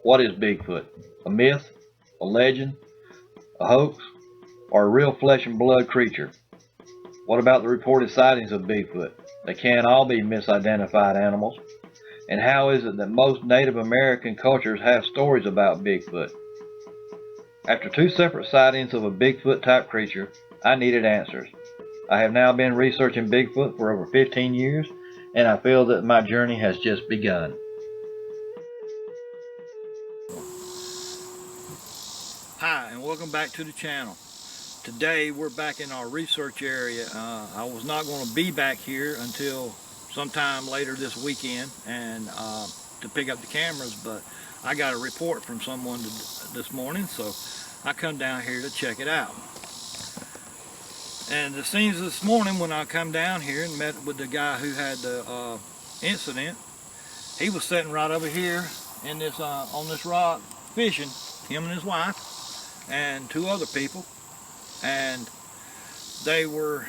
What is Bigfoot? A myth? A legend? A hoax? Or a real flesh and blood creature? What about the reported sightings of Bigfoot? They can't all be misidentified animals. And how is it that most Native American cultures have stories about Bigfoot? After 2 separate sightings of a Bigfoot type creature, I needed answers. I have now been researching Bigfoot for over 15 years, and I feel that my journey has just begun. Hi, and welcome back to the channel. Today we're back in our research area. I was not going to be back here until sometime later this weekend and to pick up the cameras, but I got a report from someone this morning, so I come down here to check it out. And the scenes this morning when I come down here and met with the guy who had the incident, he was sitting right over here in this on this rock fishing, him and his wife and 2 other people, and they were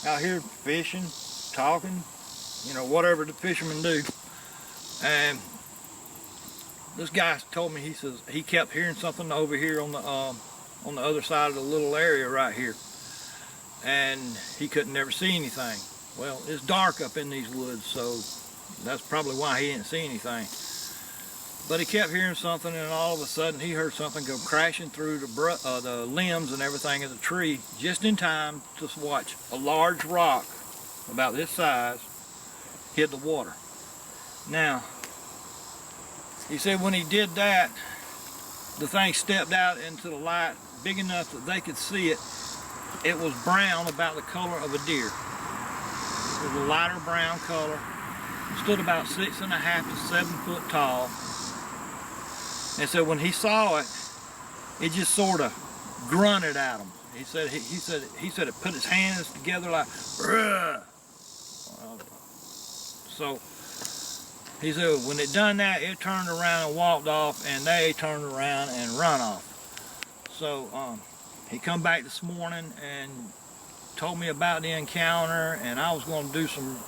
out here fishing, talking, you know, whatever the fishermen do. And this guy told me, he says he kept hearing something over here on the other side of the little area right here, and he couldn't never see anything. Well, it's dark up in these woods, so that's probably why he didn't see anything. But he kept hearing something, and all of a sudden he heard something go crashing through the limbs and everything of the tree just in time to watch a large rock about this size hit the water. Now, he said when he did that, the thing stepped out into the light big enough that they could see it. It was brown, about the color of a deer. It was a lighter brown color. It stood about 6.5 to 7 foot tall. And so when he saw it, it just sort of grunted at him. He said it put its hands together like, "Bruh." So he said when it done that, it turned around and walked off, and they turned around and run off. So he come back this morning and told me about the encounter, and I was going to do some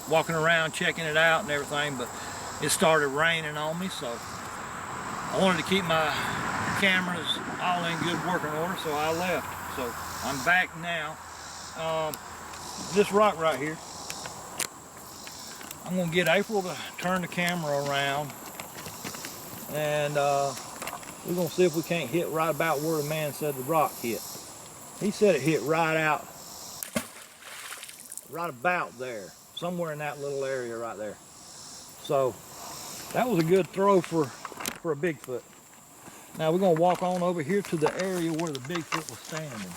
walking around checking it out and everything, but it started raining on me, so I wanted to keep my cameras all in good working order, so I left. So I'm back now. This rock right here, I'm going to get April to turn the camera around, and we're going to see if we can't hit right about where the man said the rock hit. He said it hit right about there, somewhere in that little area right there. So that was a good throw for a Bigfoot. Now we're going to walk on over here to the area where the Bigfoot was standing.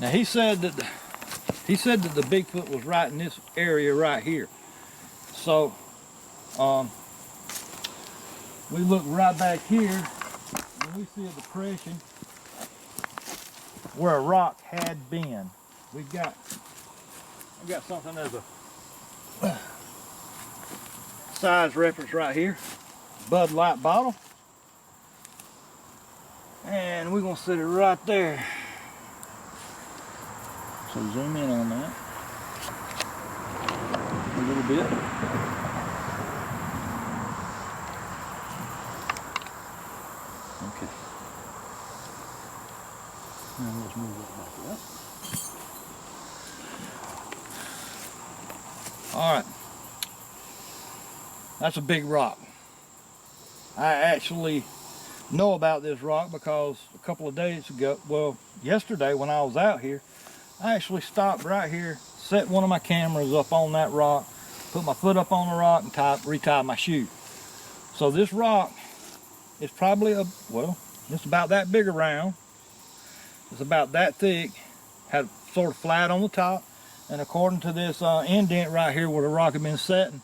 Now he said that the Bigfoot was right in this area right here. So we look right back here and we see a depression where a rock had been. I got something as a size reference right here, Bud Light bottle, and we're gonna set it right there. So zoom in on that a little bit. Okay. Now let's move it back up. All right. That's a big rock. I actually know about this rock because a couple of days ago, well, yesterday when I was out here, I actually stopped right here, set one of my cameras up on that rock, put my foot up on the rock, and retied my shoe. So this rock is probably it's about that big around. It's about that thick, had sort of flat on the top, and according to this indent right here where the rock had been setting,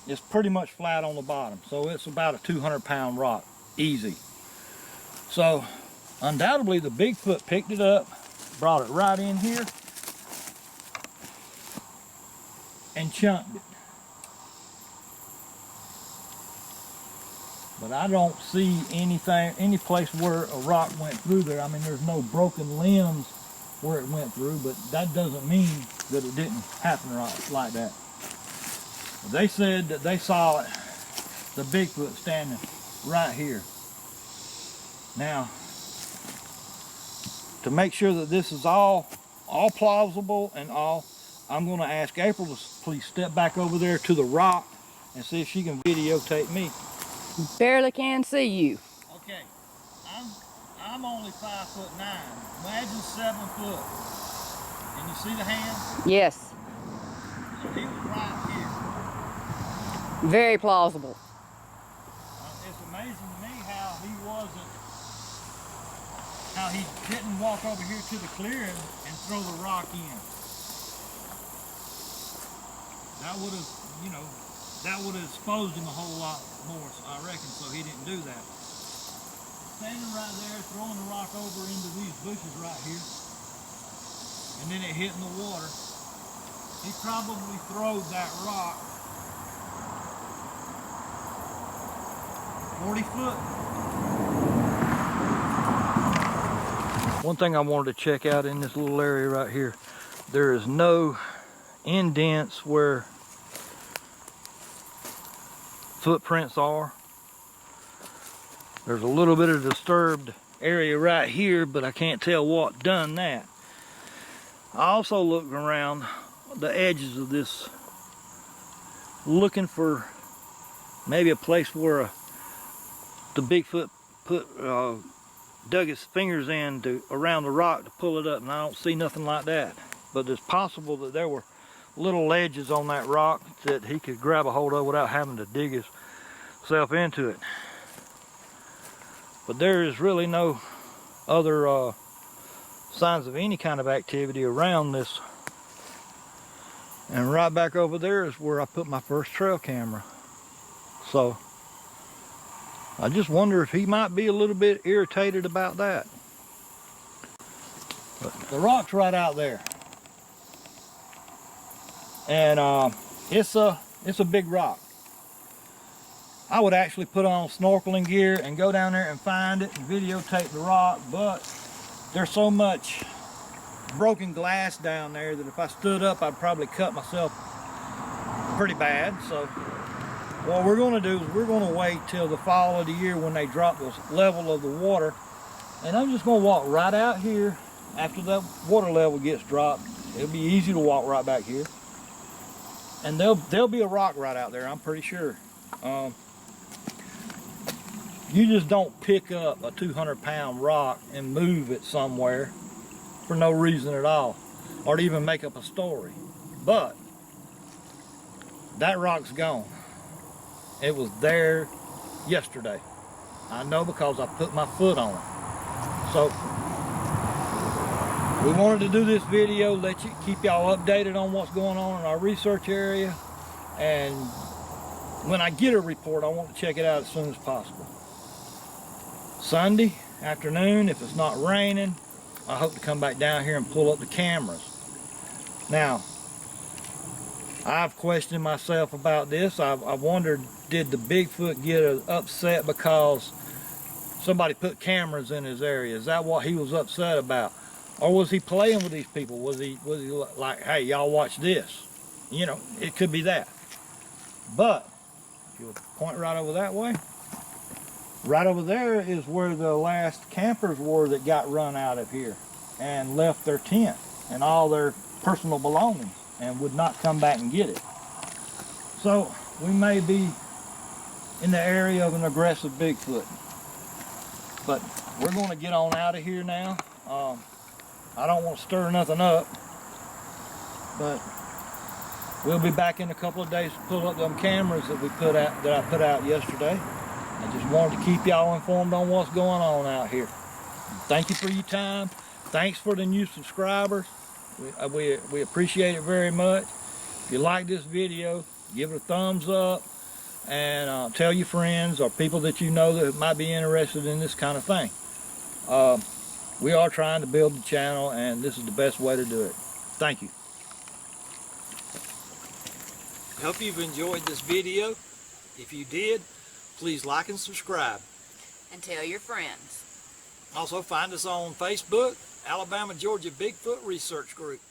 it's pretty much flat on the bottom. So it's about a 200-pound rock, easy. So undoubtedly the Bigfoot picked it up, brought it right in here, and chunked it. But I don't see anything, any place where a rock went through there. I mean, there's no broken limbs where it went through, but that doesn't mean that it didn't happen right like that. They said that they saw it, the Bigfoot standing right here. Now, to make sure that this is all plausible and all, I'm going to ask April to please step back over there to the rock and see if she can videotape me. Barely can see you. Okay, I'm only 5'9". Imagine 7 foot. Can you see the hand? Yes. So he was right here. Very plausible. It's amazing to me how he didn't walk over here to the clearing and throw the rock in. That would have, you know, that would have exposed him a whole lot more, I reckon, so he didn't do that. Standing right there, throwing the rock over into these bushes right here, and then it hit in the water. He probably throwed that rock 40 foot. One thing I wanted to check out in this little area right here, there is no indents where footprints are. There's a little bit of disturbed area right here, but I can't tell what done that. I also looked around the edges of this, looking for maybe a place where the Bigfoot dug his fingers in around the rock to pull it up, and I don't see nothing like that. But it's possible that there were little ledges on that rock that he could grab a hold of without having to dig himself into it. But there is really no other signs of any kind of activity around this. And right back over there is where I put my first trail camera. So I just wonder if he might be a little bit irritated about that. But the rock's right out there. And it's a big rock. I would actually put on snorkeling gear and go down there and find it and videotape the rock, but there's so much broken glass down there that if I stood up, I'd probably cut myself pretty bad. So what we're going to do is we're going to wait till the fall of the year when they drop the level of the water, and I'm just going to walk right out here after that water level gets dropped. It'll be easy to walk right back here, and there'll be a rock right out there, I'm pretty sure. You just don't pick up a 200-pound rock and move it somewhere for no reason at all, or to even make up a story. But that rock's gone. It was there yesterday. I know because I put my foot on it. So we wanted to do this video, let you keep y'all updated on what's going on in our research area, and when I get a report, I want to check it out as soon as possible. Sunday afternoon, if it's not raining, I hope to come back down here and pull up the cameras. Now, I've questioned myself about this. I've wondered, did the Bigfoot get upset because somebody put cameras in his area? Is that what he was upset about? Or was he playing with these people? Was he like, hey, y'all watch this? You know, it could be that. But if you'll point right over that way, right over there is where the last campers were that got run out of here and left their tent and all their personal belongings and would not come back and get it. So we may be in the area of an aggressive Bigfoot. But we're going to get on out of here now. I don't want to stir nothing up, but we'll be back in a couple of days to pull up them cameras that I put out yesterday. I just wanted to keep y'all informed on what's going on out here. Thank you for your time. Thanks for the new subscribers. We appreciate it very much. If you like this video, give it a thumbs up, and tell your friends or people that you know that might be interested in this kind of thing. We are trying to build the channel, and this is the best way to do it. Thank you. I hope you've enjoyed this video. If you did, please like and subscribe. And tell your friends. Also find us on Facebook, Alabama Georgia Bigfoot Research Group.